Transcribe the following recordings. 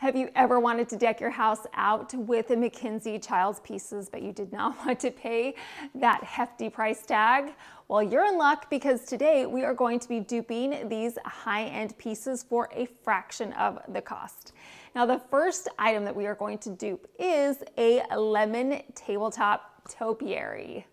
Have you ever wanted to deck your house out with a MACKENZIE-CHILDS pieces, but you did not want to pay that hefty price tag? Well, you're in luck because today we are going to be duping these high-end pieces for a fraction of the cost. Now, the first item that we are going to dupe is a lemon tabletop topiary.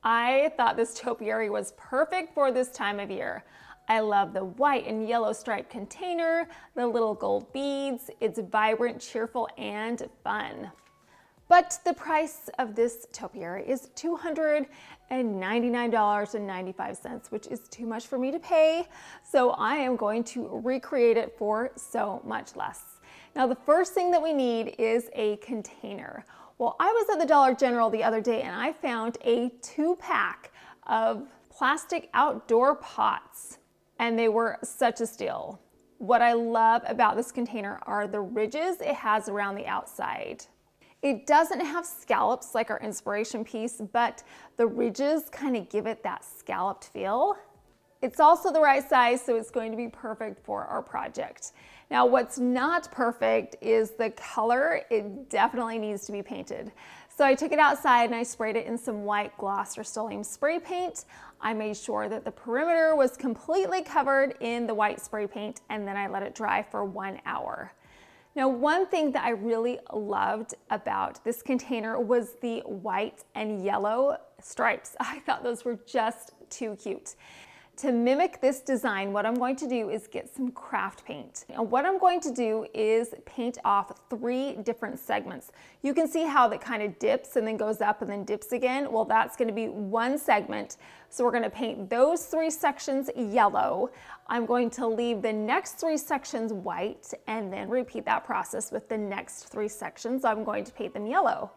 I thought this topiary was perfect for this time of year. I love the white and yellow striped container, the little gold beads. It's vibrant, cheerful, and fun. But the price of this topiary is $299.95, which is too much for me to pay. So I am going to recreate it for so much less. Now, the first thing that we need is a container. Well, I was at the Dollar General the other day and I found a 2-pack of plastic outdoor pots. And they were such a steal. What I love about this container are the ridges it has around the outside. It doesn't have scallops like our inspiration piece, but the ridges kind of give it that scalloped feel. It's also the right size, so it's going to be perfect for our project. Now, what's not perfect is the color. It definitely needs to be painted. So I took it outside and I sprayed it in some white gloss Rust-Oleum spray paint. I made sure that the perimeter was completely covered in the white spray paint, and then I let it dry for 1 hour. Now, one thing that I really loved about this container was the white and yellow stripes. I thought those were just too cute. To mimic this design, what I'm going to do is get some craft paint. And what I'm going to do is paint off 3 different segments. You can see how that kind of dips and then goes up and then dips again. Well, that's going to be one segment. So we're going to paint those 3 sections yellow. I'm going to leave the next 3 sections white and then repeat that process with the next 3 sections. I'm going to paint them yellow.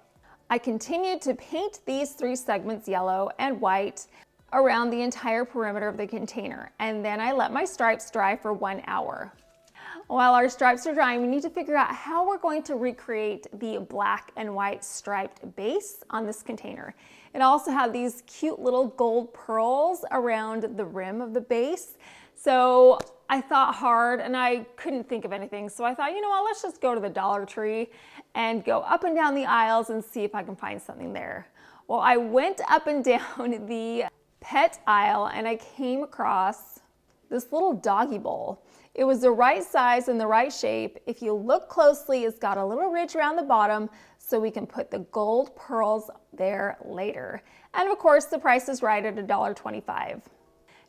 I continued to paint these 3 segments yellow and white around the entire perimeter of the container, and then I let my stripes dry for 1 hour. While our stripes are drying, we need to figure out how we're going to recreate the black and white striped base on this container. It also had these cute little gold pearls around the rim of the base. So I thought hard and I couldn't think of anything. So I thought, you know what, let's just go to the Dollar Tree and go up and down the aisles and see if I can find something there. Well, I went up and down the pet aisle and I came across this little doggy bowl. It was the right size and the right shape. If you look closely, it's got a little ridge around the bottom so we can put the gold pearls there later. And of course, the price is right at $1.25.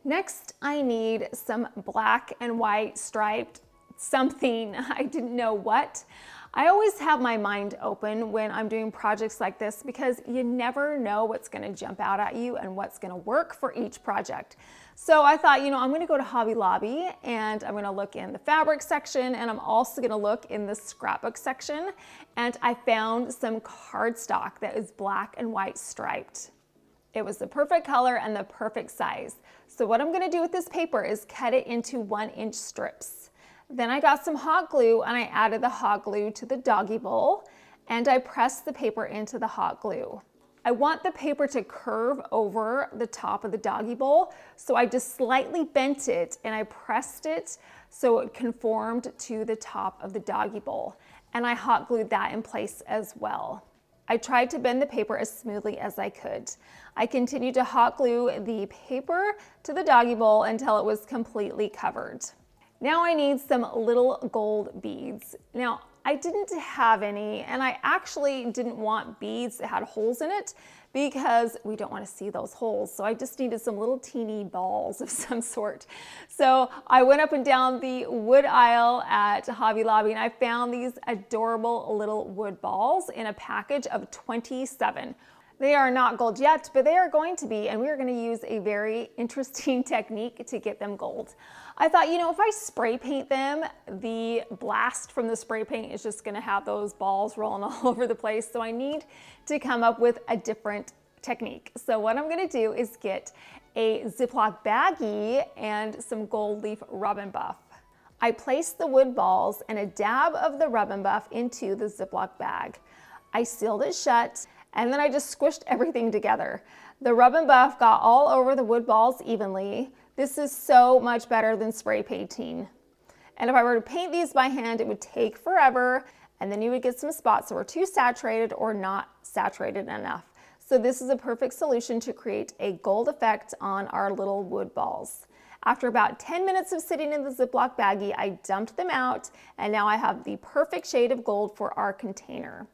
Next, I need some black and white striped something. I didn't know what. I always have my mind open when I'm doing projects like this because you never know what's going to jump out at you and what's going to work for each project. So I thought, you know, I'm going to go to Hobby Lobby and I'm going to look in the fabric section, and I'm also going to look in the scrapbook section. And I found some cardstock that is black and white striped. It was the perfect color and the perfect size. So what I'm going to do with this paper is cut it into 1-inch strips. Then I got some hot glue and I added the hot glue to the doggy bowl and I pressed the paper into the hot glue. I want the paper to curve over the top of the doggy bowl, so I just slightly bent it and I pressed it so it conformed to the top of the doggy bowl, and I hot glued that in place as well. I tried to bend the paper as smoothly as I could. I continued to hot glue the paper to the doggy bowl until it was completely covered. Now I need some little gold beads. Now, I didn't have any, and I actually didn't want beads that had holes in it because we don't want to see those holes. So I just needed some little teeny balls of some sort. So I went up and down the wood aisle at Hobby Lobby and I found these adorable little wood balls in a package of 27. They are not gold yet, but they are going to be, and we are going to use a very interesting technique to get them gold. I thought, you know, if I spray paint them, the blast from the spray paint is just going to have those balls rolling all over the place. So I need to come up with a different technique. So what I'm going to do is get a Ziploc baggie and some gold leaf rub and buff. I placed the wood balls and a dab of the rub and buff into the Ziploc bag. I sealed it shut, and then I just squished everything together. The rub and buff got all over the wood balls evenly. This is so much better than spray painting. And if I were to paint these by hand, it would take forever, and then you would get some spots that were too saturated or not saturated enough. So this is a perfect solution to create a gold effect on our little wood balls. After about 10 minutes of sitting in the Ziploc baggie, I dumped them out, and now I have the perfect shade of gold for our container.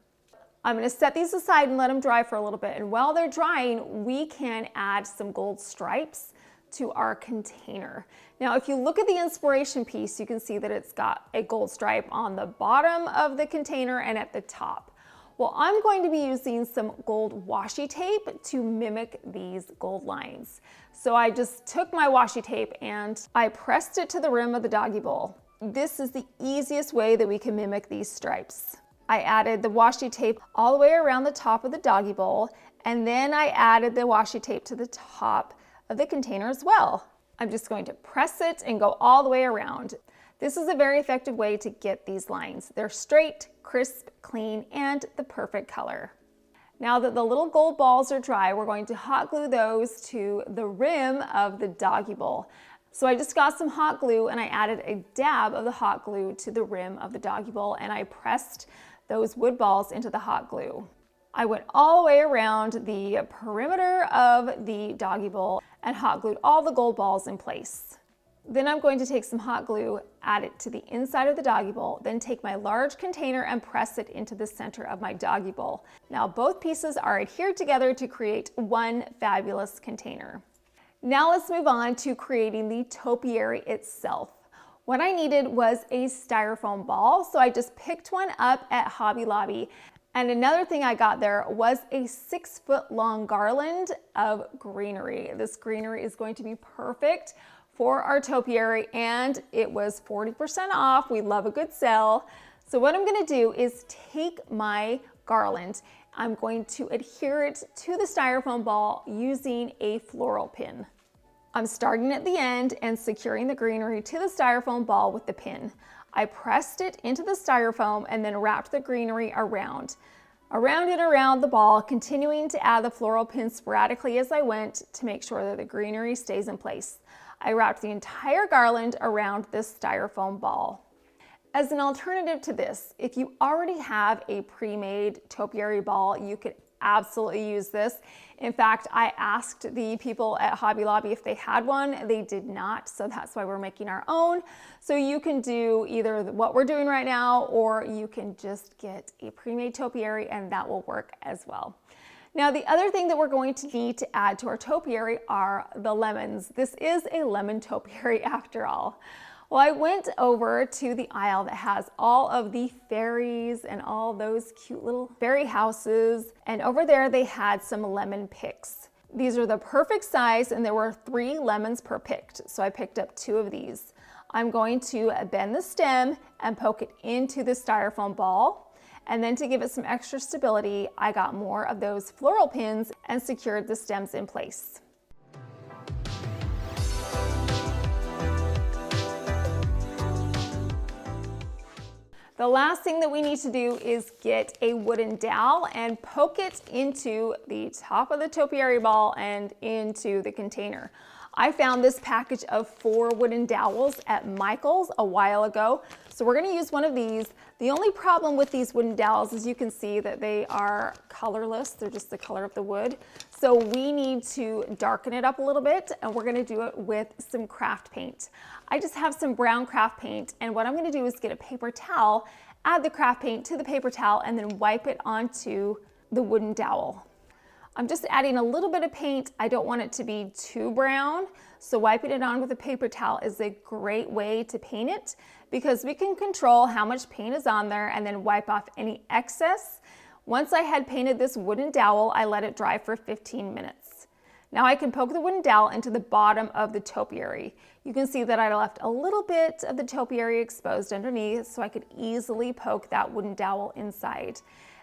I'm going to set these aside and let them dry for a little bit, and while they're drying, we can add some gold stripes to our container. Now, if you look at the inspiration piece, you can see that it's got a gold stripe on the bottom of the container and at the top. Well, I'm going to be using some gold washi tape to mimic these gold lines. So I just took my washi tape and I pressed it to the rim of the doggy bowl. This is the easiest way that we can mimic these stripes. I added the washi tape all the way around the top of the doggy bowl, and then I added the washi tape to the top of the container as well. I'm just going to press it and go all the way around. This is a very effective way to get these lines. They're straight, crisp, clean, and the perfect color. Now that the little gold balls are dry, we're going to hot glue those to the rim of the doggy bowl. So I just got some hot glue and I added a dab of the hot glue to the rim of the doggy bowl, and I pressed those wood balls into the hot glue. I went all the way around the perimeter of the doggy bowl and hot glued all the gold balls in place. Then I'm going to take some hot glue, add it to the inside of the doggy bowl, then take my large container and press it into the center of my doggy bowl. Now both pieces are adhered together to create one fabulous container. Now let's move on to creating the topiary itself. What I needed was a styrofoam ball, so I just picked one up at Hobby Lobby. And another thing I got there was a 6-foot long garland of greenery. This greenery is going to be perfect for our topiary, and it was 40% off. We love a good sale. So what I'm gonna do is take my garland, I'm going to adhere it to the styrofoam ball using a floral pin. I'm starting at the end and securing the greenery to the styrofoam ball with the pin. I pressed it into the styrofoam and then wrapped the greenery around and around the ball, continuing to add the floral pin sporadically as I went to make sure that the greenery stays in place. I wrapped the entire garland around this styrofoam ball. As an alternative to this, if you already have a pre-made topiary ball, you could absolutely use this. In fact, I asked the people at Hobby Lobby if they had one. They did not, so that's why we're making our own. So you can do either what we're doing right now, or you can just get a pre-made topiary and that will work as well. Now, the other thing that we're going to need to add to our topiary are the lemons. This is a lemon topiary after all. Well, I went over to the aisle that has all of the fairies and all those cute little fairy houses, and over there they had some lemon picks. These are the perfect size, and there were 3 lemons per picked, so I picked up 2 of these. I'm going to bend the stem and poke it into the styrofoam ball, and then to give it some extra stability, I got more of those floral pins and secured the stems in place. The last thing that we need to do is get a wooden dowel and poke it into the top of the topiary ball and into the container. I found this package of 4 wooden dowels at Michael's a while ago, so we're going to use one of these. The only problem with these wooden dowels is you can see that they are colorless. They're just the color of the wood. So we need to darken it up a little bit, and we're going to do it with some craft paint. I just have some brown craft paint, and what I'm going to do is get a paper towel, add the craft paint to the paper towel, and then wipe it onto the wooden dowel. I'm just adding a little bit of paint. I don't want it to be too brown, so wiping it on with a paper towel is a great way to paint it, because we can control how much paint is on there and then wipe off any excess. Once I had painted this wooden dowel, I let it dry for 15 minutes. Now I can poke the wooden dowel into the bottom of the topiary. You can see that I left a little bit of the topiary exposed underneath, so I could easily poke that wooden dowel inside.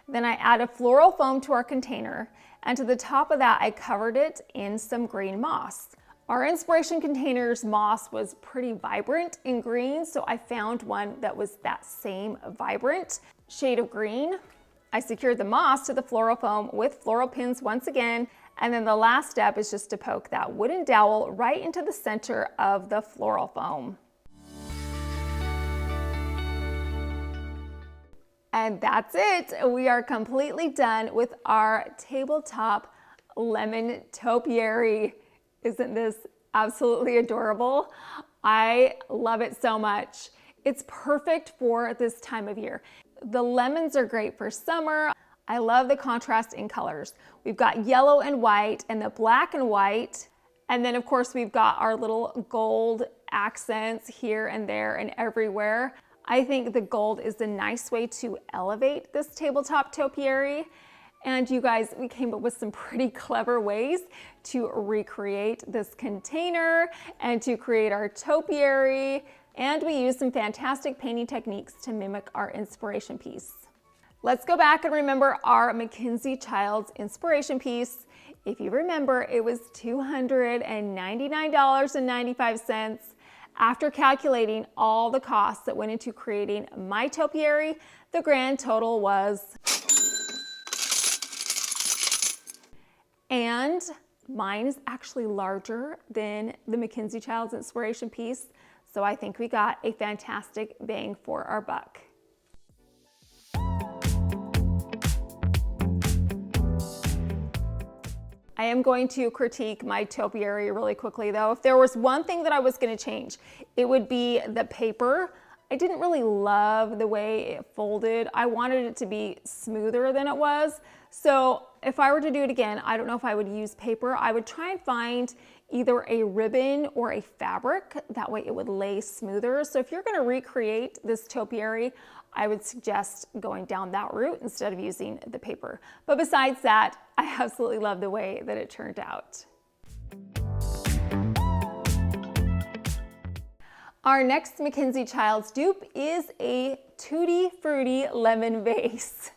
Then I add a floral foam to our container, and to the top of that I covered it in some green moss. Our inspiration container's moss was pretty vibrant in green, so I found one that was that same vibrant shade of green. I secured the moss to the floral foam with floral pins once again, and then the last step is just to poke that wooden dowel right into the center of the floral foam. And that's it. We are completely done with our tabletop lemon topiary. Isn't this absolutely adorable? I love it so much. It's perfect for this time of year. The lemons are great for summer. I love the contrast in colors. We've got yellow and white and the black and white. And then of course we've got our little gold accents here and there and everywhere. I think the gold is a nice way to elevate this tabletop topiary. And you guys, we came up with some pretty clever ways to recreate this container and to create our topiary. And we used some fantastic painting techniques to mimic our inspiration piece. Let's go back and remember our MACKENZIE-CHILDS inspiration piece. If you remember, it was $299.95. After calculating all the costs that went into creating my topiary, the grand total was, and mine is actually larger than the MACKENZIE-CHILDS inspiration piece, so I think we got a fantastic bang for our buck. I am going to critique my topiary really quickly though. If there was one thing that I was going to change, it would be the paper. I didn't really love the way it folded. I wanted it to be smoother than it was. So if I were to do it again, I don't know if I would use paper. I would try and find either a ribbon or a fabric. That way it would lay smoother. So if you're going to recreate this topiary, I would suggest going down that route instead of using the paper. But besides that, I absolutely love the way that it turned out. Our next MACKENZIE-CHILDS dupe is a Tutti Frutti lemon vase.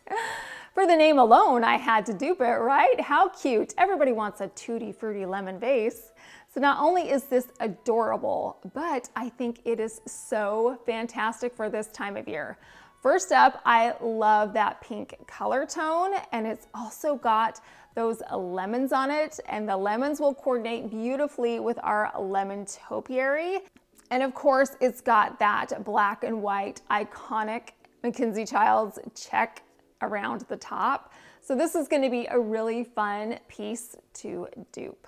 For the name alone, I had to dupe it, right? How cute. Everybody wants a Tutti Frutti lemon vase. So not only is this adorable, but I think it is so fantastic for this time of year. First up, I love that pink color tone, and it's also got those lemons on it, and the lemons will coordinate beautifully with our lemon topiary. And of course, it's got that black and white iconic MACKENZIE-CHILDS check around the top. So this is going to be a really fun piece to dupe.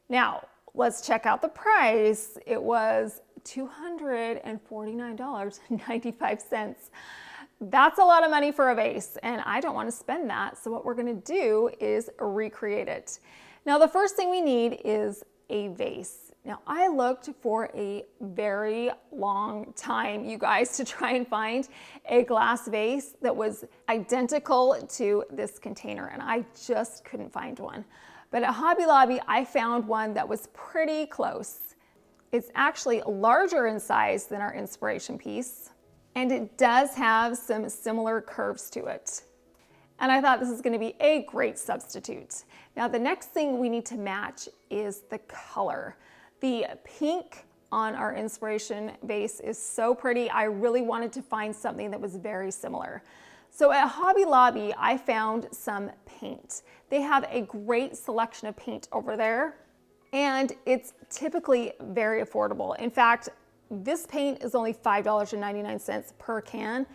Now, let's check out the price. It was $249.95. That's a lot of money for a vase, and I don't want to spend that. So what we're going to do is recreate it. Now, the first thing we need is a vase. Now, I looked for a very long time, you guys, to try and find a glass vase that was identical to this container, and I just couldn't find one. But at Hobby Lobby, I found one that was pretty close. It's actually larger in size than our inspiration piece, and it does have some similar curves to it. And I thought this is going to be a great substitute. Now, the next thing we need to match is the color. The pink on our inspiration vase is so pretty. I really wanted to find something that was very similar. So at Hobby Lobby, I found some paint. They have a great selection of paint over there, and it's typically very affordable. In fact, this paint is only $5.99 per can.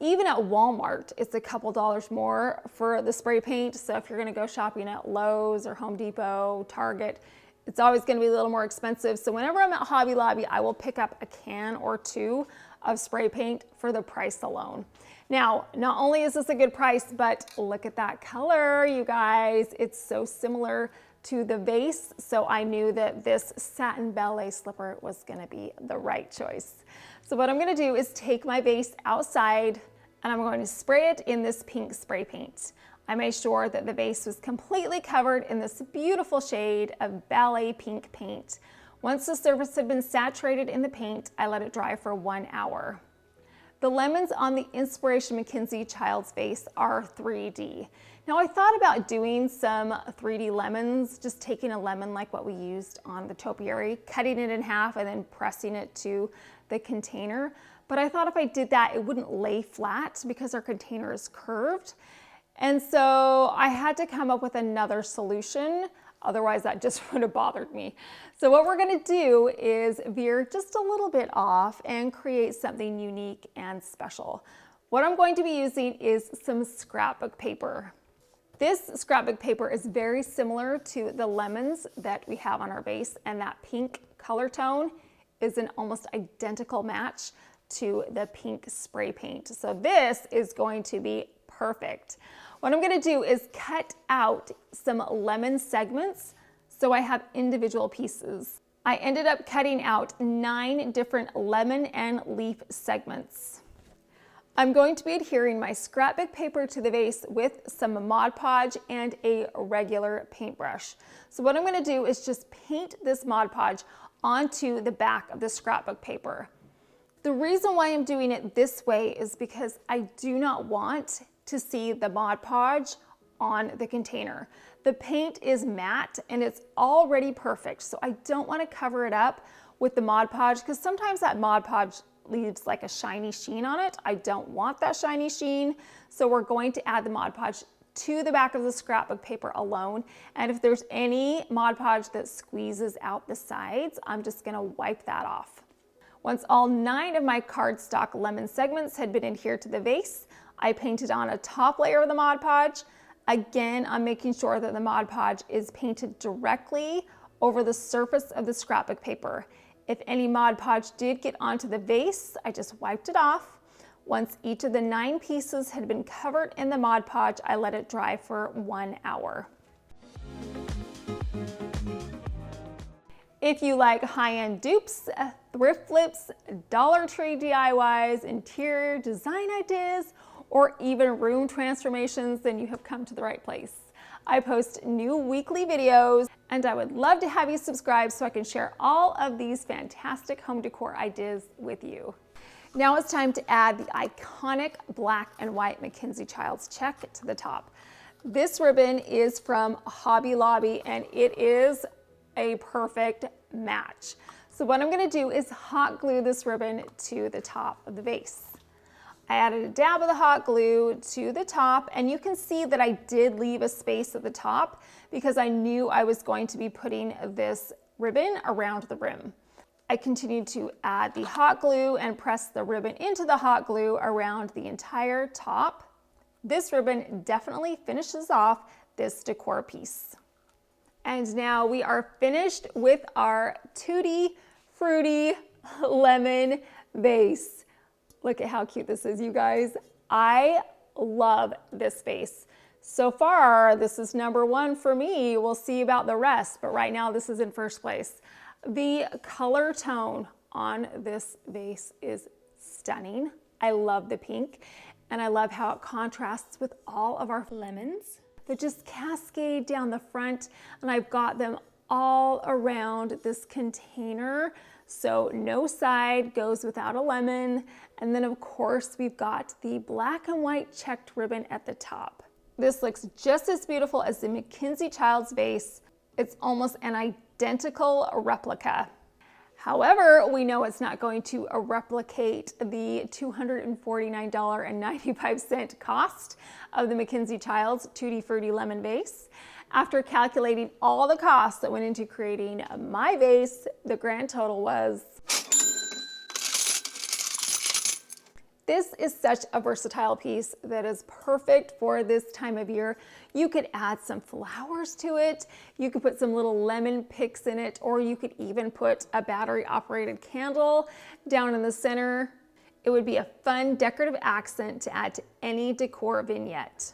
Even at Walmart, it's a couple dollars more for the spray paint. So if you're gonna go shopping at Lowe's or Home Depot, Target, it's always gonna be a little more expensive. So whenever I'm at Hobby Lobby, I will pick up a can or two of spray paint for the price alone. Now, not only is this a good price, but look at that color, you guys. It's so similar to the vase, so I knew that this satin ballet slipper was gonna be the right choice. So what I'm gonna do is take my vase outside and I'm going to spray it in this pink spray paint. I made sure that the vase was completely covered in this beautiful shade of ballet pink paint. Once the surface had been saturated in the paint, I let it dry for 1 hour. The lemons on the Inspiration MACKENZIE-CHILDS vase are 3D. Now I thought about doing some 3D lemons, just taking a lemon like what we used on the topiary, cutting it in half and then pressing it to the container. But I thought if I did that, it wouldn't lay flat because our container is curved. And so I had to come up with another solution. Otherwise that just would have bothered me. So what we're gonna do is veer just a little bit off and create something unique and special. What I'm going to be using is some scrapbook paper. This scrapbook paper is very similar to the lemons that we have on our vase, and that pink color tone is an almost identical match to the pink spray paint. So this is going to be perfect. What I'm going to do is cut out some lemon segments so I have individual pieces. I ended up cutting out 9 different lemon and leaf segments. I'm going to be adhering my scrapbook paper to the vase with some Mod Podge and a regular paintbrush. So what I'm going to do is just paint this Mod Podge onto the back of the scrapbook paper. The reason why I'm doing it this way is because I do not want to see the Mod Podge on the container. The paint is matte and it's already perfect, so I don't want to cover it up with the Mod Podge because sometimes that Mod Podge leaves like a shiny sheen on it. I don't want that shiny sheen, so we're going to add the Mod Podge to the back of the scrapbook paper alone. And if there's any Mod Podge that squeezes out the sides, I'm just going to wipe that off. Once all 9 of my cardstock lemon segments had been adhered to the vase, I painted on a top layer of the Mod Podge. Again, I'm making sure that the Mod Podge is painted directly over the surface of the scrapbook paper. If any Mod Podge did get onto the vase, I just wiped it off. Once each of the 9 pieces had been covered in the Mod Podge, I let it dry for 1 hour. If you like high-end dupes, thrift flips, Dollar Tree DIYs, interior design ideas, or even room transformations, then you have come to the right place. I post new weekly videos, and I would love to have you subscribe so I can share all of these fantastic home decor ideas with you. Now it's time to add the iconic black and white MACKENZIE-CHILDS check to the top. This ribbon is from Hobby Lobby, and it is a perfect match. So what I'm going to do is hot glue this ribbon to the top of the vase. I added a dab of the hot glue to the top, and you can see that I did leave a space at the top because I knew I was going to be putting this ribbon around the rim. I continued to add the hot glue and press the ribbon into the hot glue around the entire top. This ribbon definitely finishes off this decor piece. And now we are finished with our Tutti Frutti lemon vase. Look at how cute this is, you guys. I love this vase. So far, this is number 1 for me. We'll see about the rest, but right now this is in first place. The color tone on this vase is stunning. I love the pink, and I love how it contrasts with all of our lemons that just cascade down the front, and I've got them all around this container. So no side goes without a lemon. And then of course we've got the black and white checked ribbon at the top. This looks just as beautiful as the MACKENZIE-CHILDS vase. It's almost an identical replica. However, we know it's not going to replicate the $249.95 cost of the MACKENZIE-CHILDS Tutti Frutti Lemon Vase. After calculating all the costs that went into creating my vase, the grand total was... This is such a versatile piece that is perfect for this time of year. You could add some flowers to it, you could put some little lemon picks in it, or you could even put a battery-operated candle down in the center. It would be a fun decorative accent to add to any decor vignette.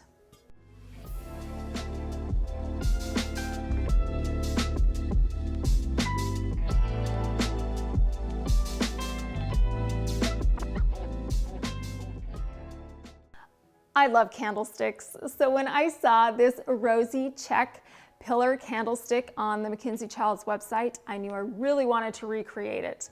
I love candlesticks, so when I saw this Rosy check pillar candlestick on the MACKENZIE-CHILDS website, I knew I really wanted to recreate it.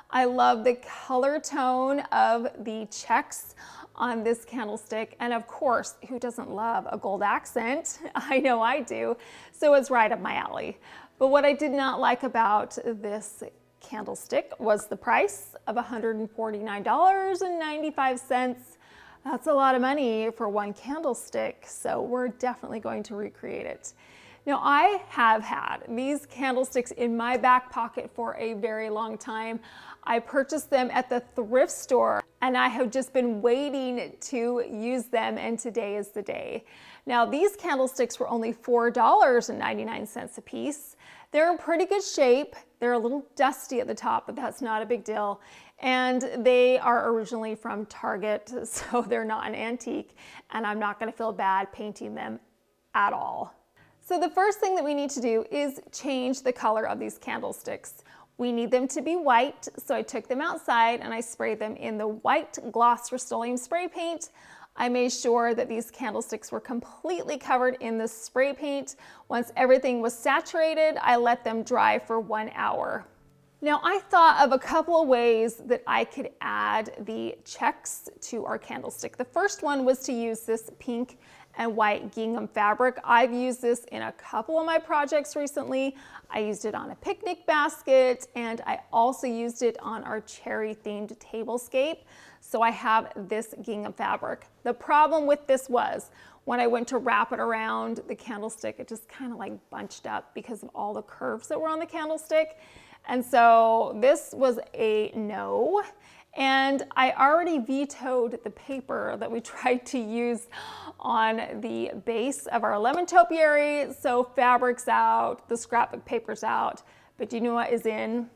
I love the color tone of the checks on this candlestick, and of course, who doesn't love a gold accent? I know I do, so it's right up my alley. But what I did not like about this candlestick was the price of $149.95. That's a lot of money for one candlestick, so we're definitely going to recreate it. Now, I have had these candlesticks in my back pocket for a very long time. I purchased them at the thrift store and I have just been waiting to use them, and today is the day. Now these candlesticks were only $4.99 a piece. They're in pretty good shape. They're a little dusty at the top, but that's not a big deal. And they are originally from Target, so they're not an antique, and I'm not gonna feel bad painting them at all. So the first thing that we need to do is change the color of these candlesticks. We need them to be white, so I took them outside and I sprayed them in the white gloss Rust-Oleum spray paint. I made sure that these candlesticks were completely covered in the spray paint. Once everything was saturated, I let them dry for 1 hour. Now I thought of a couple of ways that I could add the checks to our candlestick. The first one was to use this pink and white gingham fabric. I've used this in a couple of my projects recently. I used it on a picnic basket, and I also used it on our cherry themed tablescape. So I have this gingham fabric. The problem with this was when I went to wrap it around the candlestick, it just kind of like bunched up because of all the curves that were on the candlestick. And so this was a no. And I already vetoed the paper that we tried to use on the base of our lemon topiary. So fabric's out, the scrapbook paper's out, but you know what is in?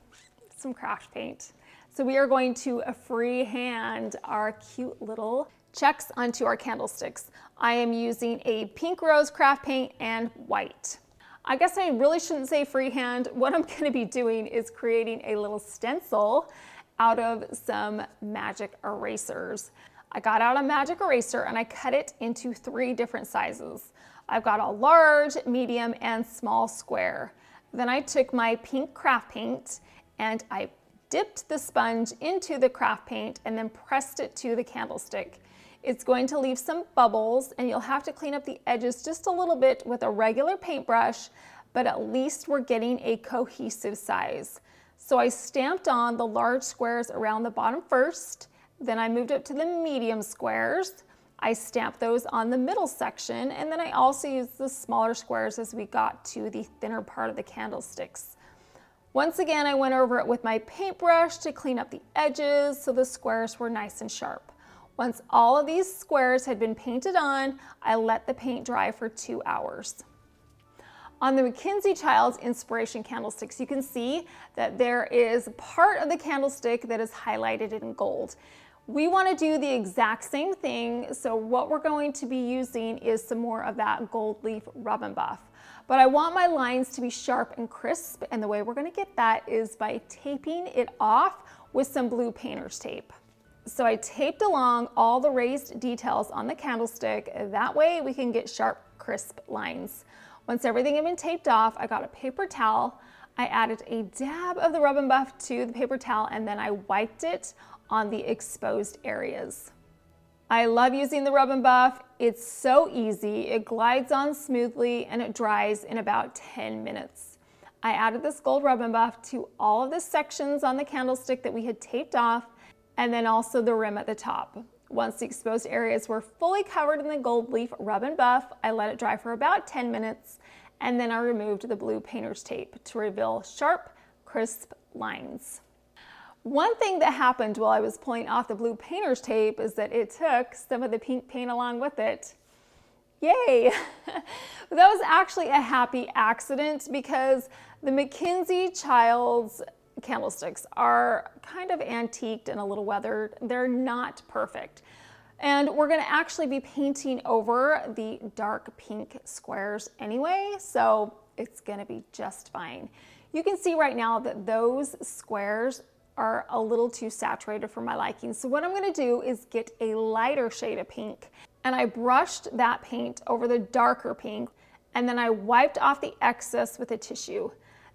Some craft paint. So we are going to freehand our cute little checks onto our candlesticks. I am using a pink rose craft paint and white. I guess I really shouldn't say freehand. What I'm gonna be doing is creating a little stencil out of some magic erasers. I got out a magic eraser and I cut it into 3 different sizes. I've got a large, medium, and small square. Then I took my pink craft paint and I dipped the sponge into the craft paint and then pressed it to the candlestick. It's going to leave some bubbles and you'll have to clean up the edges just a little bit with a regular paintbrush, but at least we're getting a cohesive size. So I stamped on the large squares around the bottom first, then I moved up to the medium squares. I stamped those on the middle section, and then I also used the smaller squares as we got to the thinner part of the candlesticks. Once again, I went over it with my paintbrush to clean up the edges so the squares were nice and sharp. Once all of these squares had been painted on, I let the paint dry for 2 hours. On the MACKENZIE-CHILDS inspiration candlesticks, you can see that there is part of the candlestick that is highlighted in gold. We want to do the exact same thing, so what we're going to be using is some more of that gold leaf rub and buff. But I want my lines to be sharp and crisp, and the way we're going to get that is by taping it off with some blue painter's tape. So I taped along all the raised details on the candlestick. That way we can get sharp, crisp lines. Once everything had been taped off, I got a paper towel. I added a dab of the rub and buff to the paper towel, and then I wiped it on the exposed areas. I love using the rub and buff. It's so easy. It glides on smoothly and it dries in about 10 minutes. I added this gold rub and buff to all of the sections on the candlestick that we had taped off, and then also the rim at the top. Once the exposed areas were fully covered in the gold leaf rub and buff, I let it dry for about 10 minutes, and then I removed the blue painter's tape to reveal sharp, crisp lines. One thing that happened while I was pulling off the blue painter's tape is that it took some of the pink paint along with it. Yay! That was actually a happy accident because the MACKENZIE-CHILDS candlesticks are kind of antiqued and a little weathered. They're not perfect. And we're going to actually be painting over the dark pink squares anyway, so it's going to be just fine. You can see right now that those squares are a little too saturated for my liking. So what I'm going to do is get a lighter shade of pink, and I brushed that paint over the darker pink, and then I wiped off the excess with a tissue.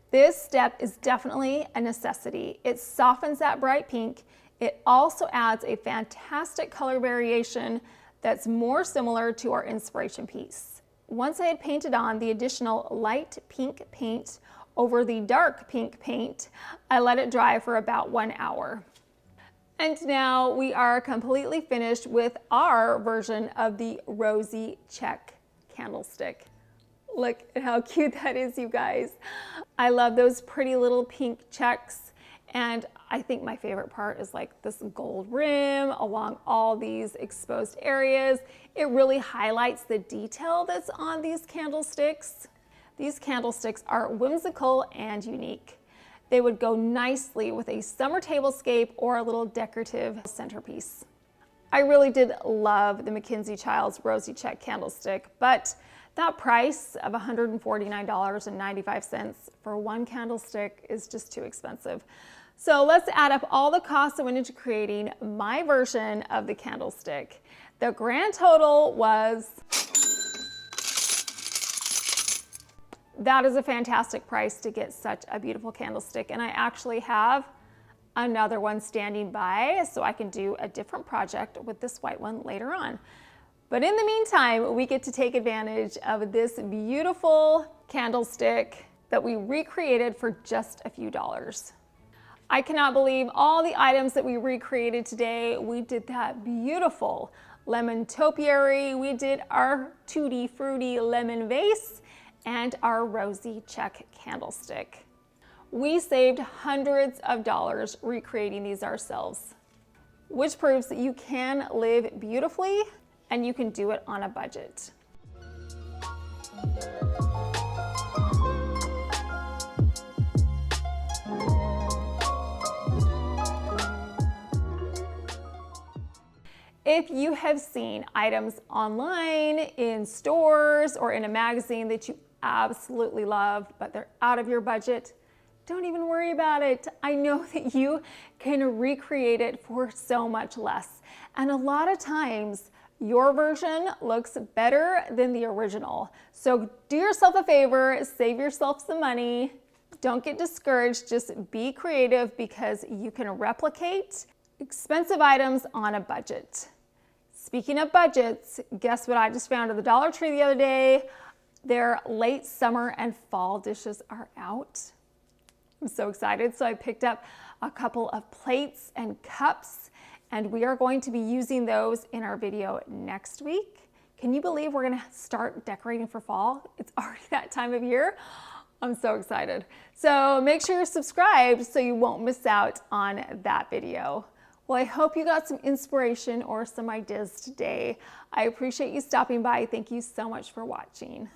This step is definitely a necessity. It softens that bright pink. It also adds a fantastic color variation that's more similar to our inspiration piece. Once I had painted on the additional light pink paint over the dark pink paint, I let it dry for about 1 hour. And now we are completely finished with our version of the Rosy check candlestick. Look at how cute that is, you guys. I love those pretty little pink checks, and I think my favorite part is like this gold rim along all these exposed areas. It really highlights the detail that's on these candlesticks. These candlesticks are whimsical and unique. They would go nicely with a summer tablescape or a little decorative centerpiece. I really did love the MACKENZIE-CHILDS Rosy check candlestick, but that price of $149.95 for one candlestick is just too expensive. So let's add up all the costs that went into creating my version of the candlestick. The grand total was, that is a fantastic price to get such a beautiful candlestick. And I actually have another one standing by so I can do a different project with this white one later on. But in the meantime, we get to take advantage of this beautiful candlestick that we recreated for just a few dollars. I cannot believe all the items that we recreated today. We did that beautiful lemon topiary, we did our Tutti fruity lemon vase, and our Rosy check candlestick. We saved hundreds of dollars recreating these ourselves, which proves that you can live beautifully and you can do it on a budget. If you have seen items online, in stores, or in a magazine that you absolutely love, but they're out of your budget, don't even worry about it. I know that you can recreate it for so much less. And a lot of times, your version looks better than the original. So do yourself a favor, save yourself some money. Don't get discouraged, just be creative because you can replicate expensive items on a budget. Speaking of budgets, guess what I just found at the Dollar Tree the other day? Their late summer and fall dishes are out. I'm so excited. So I picked up a couple of plates and cups, and we are going to be using those in our video next week. Can you believe we're gonna start decorating for fall? It's already that time of year. I'm so excited. So make sure you're subscribed so you won't miss out on that video. Well, I hope you got some inspiration or some ideas today. I appreciate you stopping by. Thank you so much for watching.